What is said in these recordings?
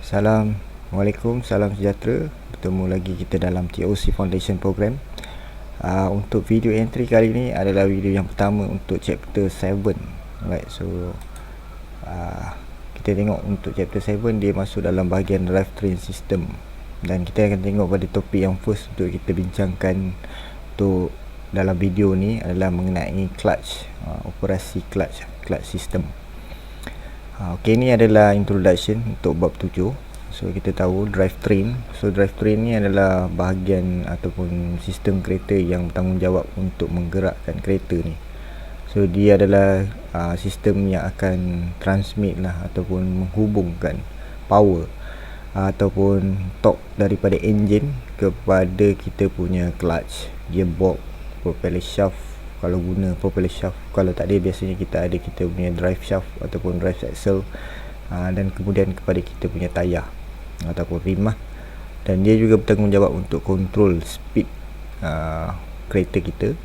Assalamualaikum, salam sejahtera. Bertemu lagi kita dalam TOC Foundation Program. Untuk video entry kali ini adalah video yang pertama untuk chapter 7. Alright, so kita tengok untuk chapter 7 dia masuk dalam bahagian drivetrain system. Dan kita akan tengok pada topik yang first untuk kita bincangkan untuk dalam video ni adalah mengenai clutch, operasi clutch system. Okey, ni adalah introduction untuk bab 7. So kita tahu drivetrain. So drivetrain ni adalah bahagian ataupun sistem kereta yang bertanggungjawab untuk menggerakkan kereta ni. So dia adalah sistem yang akan transmit lah ataupun menghubungkan power ataupun torque daripada enjin kepada kita punya clutch, gearbox, propeller shaft. Kalau guna propeller shaft, kalau tak ada biasanya kita punya drive shaft ataupun drive axle, dan kemudian kepada kita punya tayar ataupun rim lah. Dan dia juga bertanggungjawab untuk kontrol speed kereta kita,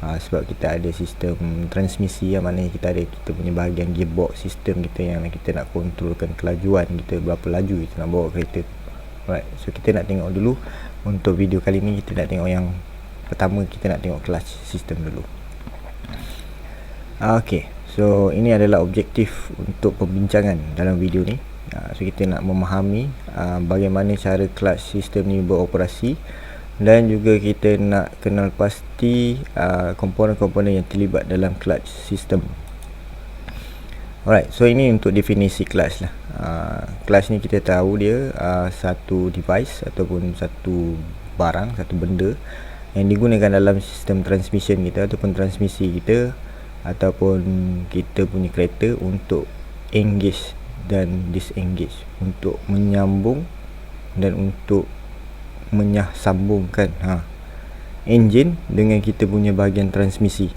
sebab kita ada sistem transmisi yang mana kita punya bahagian gearbox, sistem kita yang kita nak kontrolkan kelajuan kita, berapa laju kita nak bawa kereta. Alright, so kita nak tengok dulu untuk video kali ni. Kita nak tengok yang pertama, kita nak tengok clutch system dulu. Okey, so ini adalah objektif untuk pembincangan dalam video ni. So kita nak memahami bagaimana cara clutch system ni beroperasi, dan juga kita nak kenal pasti komponen-komponen yang terlibat dalam clutch system. Alright, so ini untuk definisi clutch lah. Clutch ni kita tahu dia satu device ataupun satu barang, satu benda yang digunakan dalam sistem transmission kita ataupun transmisi kita ataupun kita punya kereta untuk engage dan disengage, untuk menyambung dan untuk menyambungkan enjin dengan kita punya bahagian transmisi.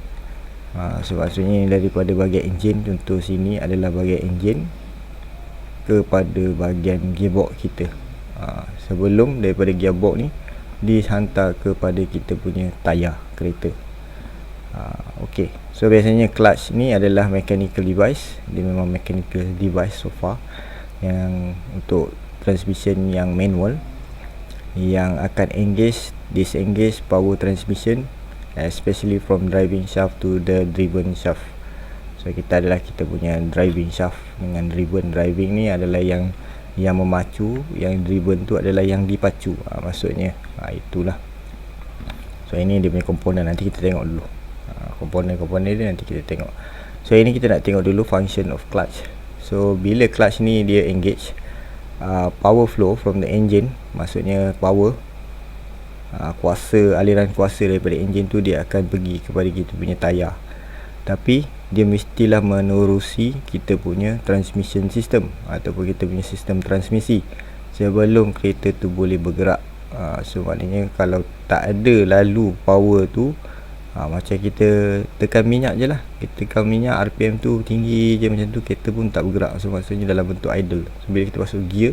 So maksudnya daripada bahagian enjin, contoh sini adalah bahagian enjin kepada bahagian gearbox kita. Sebelum daripada gearbox ni dihantar kepada kita punya tayar kereta. Okey, so biasanya clutch ni adalah mechanical device. Dia memang mechanical device so far, yang untuk transmission yang manual, yang akan engage, disengage power transmission, especially from driving shaft to the driven shaft. So kita punya driving shaft dengan driven. Driving ni adalah yang memacu, yang driven tu adalah yang dipacu. Maksudnya itulah. So ini dia punya komponen, nanti kita tengok dulu. Komponen-komponen dia nanti kita tengok. So ini kita nak tengok dulu function of clutch. So bila clutch ni dia engage, power flow from the engine, maksudnya power, aliran kuasa daripada enjin tu dia akan pergi kepada kita punya tayar. Tapi dia mestilah menerusi kita punya transmission system ataupun kita punya sistem transmisi sebelum kereta tu boleh bergerak. So maknanya kalau tak ada lalu power tu, macam kita tekan minyak je lah. Kita tekan minyak, RPM tu tinggi je macam tu, kereta pun tak bergerak. So maksudnya dalam bentuk idle. So bila kita masuk gear,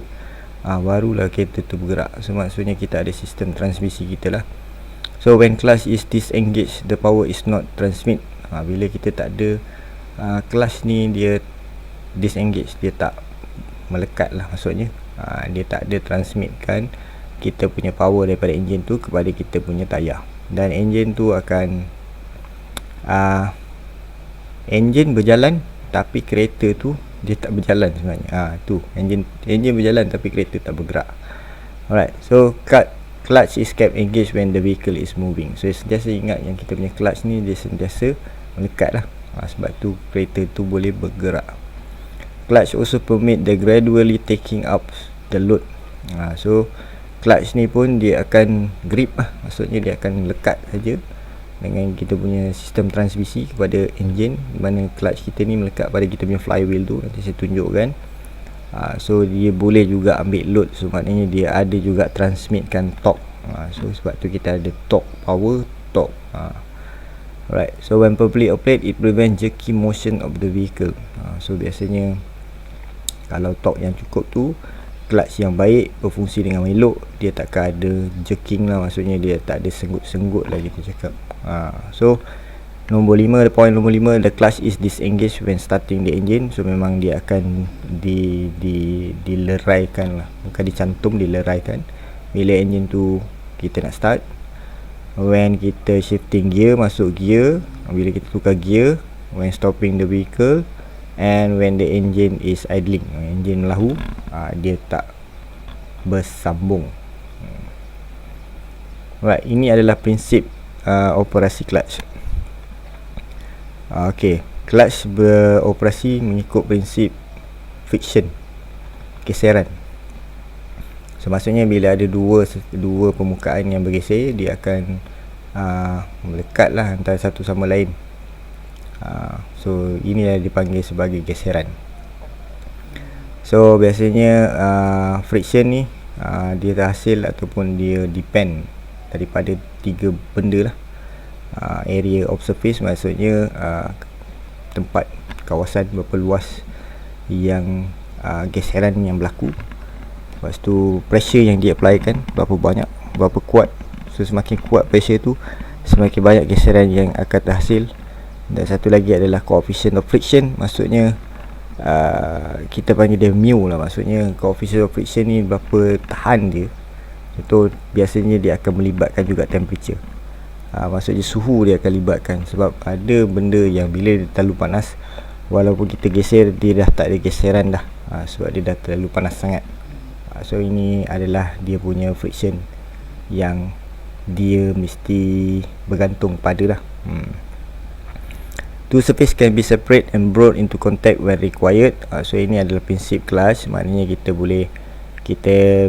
barulah kereta tu bergerak. So maksudnya kita ada sistem transmisi kita lah. So when clutch is disengaged, the power is not transmit. Bila kita tak ada clutch ni, dia disengage, dia tak melekat lah. Maksudnya dia tak ada transmitkan kita punya power daripada enjin tu kepada kita punya tayar. Dan enjin tu akan enjin berjalan tapi kereta tu dia tak berjalan sebenarnya. Tu enjin berjalan tapi kereta tak bergerak. Alright, so clutch is kept engaged when the vehicle is moving. So sentiasa ingat yang kita punya clutch ni dia sentiasa melekat lah. Sebab tu kereta tu boleh bergerak. Clutch also permit the gradually taking up the load. So clutch ni pun dia akan grip lah. Maksudnya dia akan lekat saja dengan kita punya sistem transmisi kepada enjin, di mana clutch kita ni melekat pada kita punya flywheel tu. Nanti saya tunjukkan. So dia boleh juga ambil load. So maknanya dia ada juga transmitkan torque. So sebab tu kita ada torque, power, torque. Alright, so when properly applied, it prevent jerky motion of the vehicle. So biasanya kalau torque yang cukup tu, clutch yang baik berfungsi dengan elok, dia takkan ada jerking lah. Maksudnya dia tak ada senggut-senggut lah kita cakap. So Nombor 5, point nombor 5, the clutch is disengaged when starting the engine. So memang dia akan dileraikan lah, bukan dicantum, dileraikan bila engine tu kita nak start. When kita shifting gear, masuk gear, bila kita tukar gear, when stopping the vehicle, and when the engine is idling, engine lahu, dia tak bersambung. Right, ini adalah prinsip operasi clutch. Okey, clutch beroperasi mengikut prinsip friction, geseran. So maksudnya bila ada dua permukaan yang bergeser, dia akan melekat lah antara satu sama lain. So inilah dipanggil sebagai geseran. So biasanya friction ni dia terhasil ataupun dia depend daripada 3 benda lah. Area of surface, maksudnya tempat, kawasan berapa luas yang geseran yang berlaku. Lepas tu pressure yang dia applykan, berapa banyak, berapa kuat. So semakin kuat pressure tu, semakin banyak geseran yang akan terhasil. Dan satu lagi adalah coefficient of friction, maksudnya kita panggil dia mu lah. Maksudnya coefficient of friction ni berapa tahan dia. Contoh, biasanya dia akan melibatkan juga temperature. Maksudnya suhu dia akan libatkan. Sebab ada benda yang bila dia terlalu panas, walaupun kita geser, dia dah tak ada geseran dah, sebab dia dah terlalu panas sangat. So ini adalah dia punya friction yang dia mesti bergantung pada lah. Two surface can be separate and brought into contact when required. So ini adalah prinsip clutch. Maknanya kita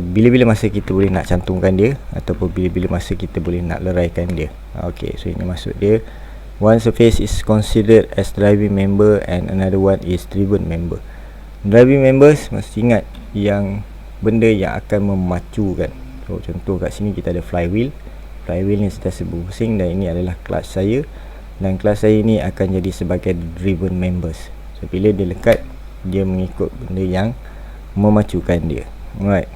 bila-bila masa kita boleh nak cantumkan dia, ataupun bila-bila masa kita boleh nak leraikan dia. Okay, so ini maksud dia. One surface is considered as driving member and another one is driven member. Driving members, mesti ingat yang benda yang akan memacukan. So contoh kat sini kita ada flywheel. Flywheel ni sentiasa berpusing, dan ini adalah clutch saya. Dan clutch saya ni akan jadi sebagai driven members. So bila dia lekat, dia mengikut benda yang memacukan dia. Alright.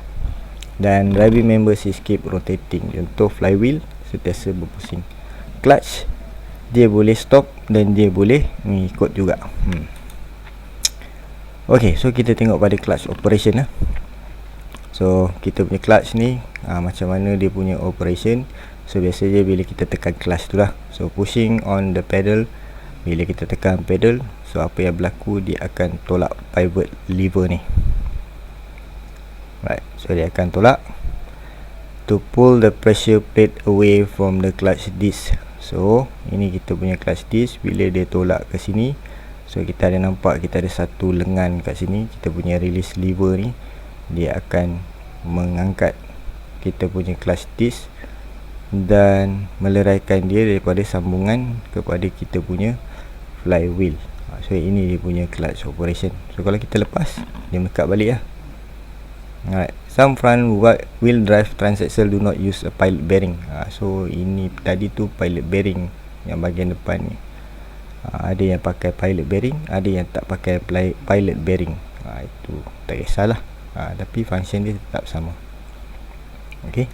Dan driving members is keep rotating. Contoh flywheel sentiasa berpusing. Clutch dia boleh stop dan dia boleh mengikut juga. Okay, so kita tengok pada clutch operation lah. So kita punya clutch ni macam mana dia punya operation. So biasanya bila kita tekan clutch tu lah, so pushing on the pedal. Bila kita tekan pedal, so apa yang berlaku, dia akan tolak pivot lever ni. Right, so dia akan tolak to pull the pressure plate away from the clutch disc. So ini kita punya clutch disc. Bila dia tolak ke sini, so kita ada nampak kita ada satu lengan kat sini. Kita punya release lever ni, dia akan mengangkat kita punya clutch disc dan meleraikan dia daripada sambungan kepada kita punya flywheel. So ini dia punya clutch operation. So kalau kita lepas, dia melekat balik lah. Alright. Some front wheel drive transaxle do not use a pilot bearing. So ini tadi tu pilot bearing yang bahagian depan ni. Ada yang pakai pilot bearing, ada yang tak pakai pilot bearing. Itu tak kisahlah. Tapi function dia tetap sama. Okay.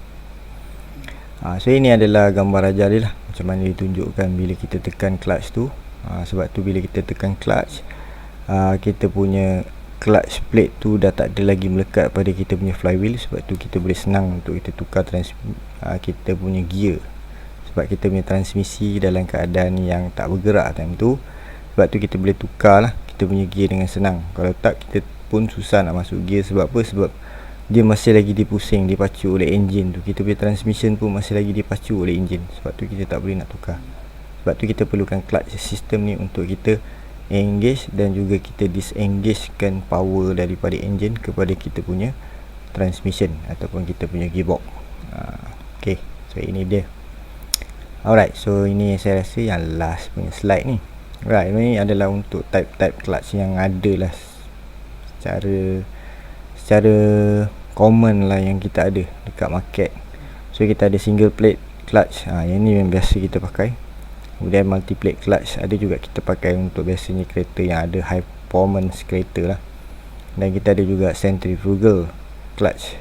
So ini adalah gambar ajar dia lah, macam mana ditunjukkan bila kita tekan clutch tu. Sebab tu bila kita tekan clutch, kita punya clutch plate tu dah tak ada lagi melekat pada kita punya flywheel. Sebab tu kita boleh senang untuk kita tukar kita punya gear. Sebab kita punya transmisi dalam keadaan yang tak bergerak time tu. Sebab tu kita boleh tukar lah kita punya gear dengan senang. Kalau tak, kita pun susah nak masuk gear. Sebab apa? Sebab dia masih lagi dipusing, dipacu oleh engine tu. Kita punya transmission pun masih lagi dipacu oleh engine. Sebab tu kita tak boleh nak tukar. Sebab tu kita perlukan clutch system ni untuk kita engage dan juga kita disengagekan power daripada engine kepada kita punya transmission ataupun kita punya gearbox. Okay, so ini dia. Alright, so ini saya rasa yang last punya slide ni. Right, ini adalah untuk type-type clutch yang ada lah secara common lah yang kita ada dekat market. So kita ada single plate clutch, yang ni yang biasa kita pakai. Kemudian multi plate clutch ada juga kita pakai untuk biasanya kereta yang ada high performance kereta lah. Dan kita ada juga centrifugal clutch.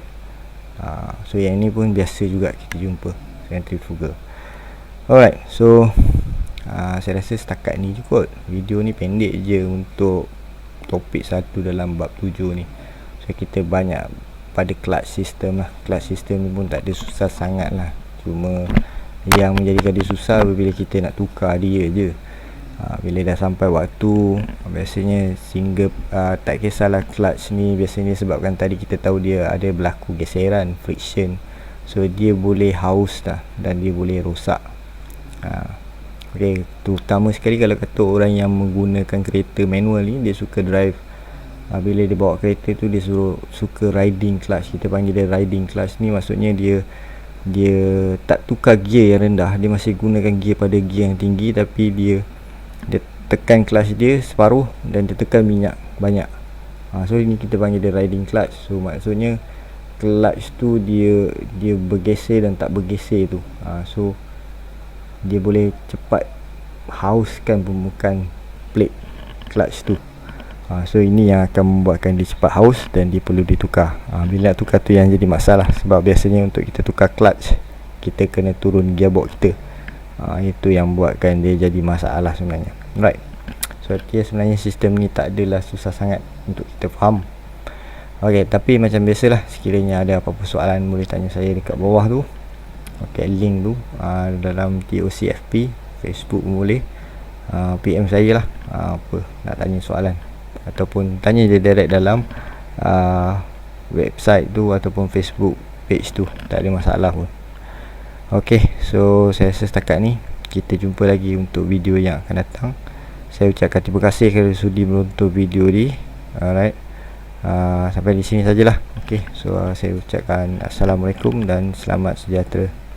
So yang ini pun biasa juga kita jumpa, centrifugal. Alright, so Saya rasa setakat ni je kot. Video ni pendek je untuk topik 1 dalam bab 7 ni. So kita banyak pada clutch system lah. Clutch system ni pun tak ada susah sangat lah. Cuma yang menjadikan dia susah bila kita nak tukar dia je. Bila dah sampai waktu, biasanya single tak kisahlah clutch ni, biasanya sebabkan tadi kita tahu dia ada berlaku geseran, friction. So dia boleh haus dah dan dia boleh rosak. Okay, terutama sekali kalau kata orang yang menggunakan kereta manual ni, dia suka drive, bila dia bawa kereta tu dia suka riding clutch. Kita panggil dia riding clutch ni, maksudnya dia tak tukar gear yang rendah, dia masih gunakan gear pada gear yang tinggi, tapi dia tekan clutch dia separuh dan dia tekan minyak banyak. So ini kita panggil dia riding clutch. So maksudnya clutch tu dia bergeser dan tak bergeser tu. So dia boleh cepat hauskan permukaan plate clutch tu. So ini yang akan membuatkan dia cepat haus dan dia perlu ditukar. Bila nak tukar tu yang jadi masalah, sebab biasanya untuk kita tukar clutch kita kena turun gearbox kita. Itu yang buatkan dia jadi masalah sebenarnya. Right. So sebenarnya sistem ni tak adalah susah sangat untuk kita faham. Okay, tapi macam biasalah, sekiranya ada apa-apa soalan boleh tanya saya dekat bawah tu. Okay, link tu dalam TOCFP Facebook pun boleh. PM saya lah, apa nak tanya soalan, ataupun tanya je direct dalam website tu ataupun Facebook page tu, tak ada masalah pun. Okay, so saya rasa setakat ni. Kita jumpa lagi untuk video yang akan datang. Saya ucapkan terima kasih kerana sudi menonton video ni. Alright, sampai di sini sajalah. Okay, so saya ucapkan Assalamualaikum dan selamat sejahtera.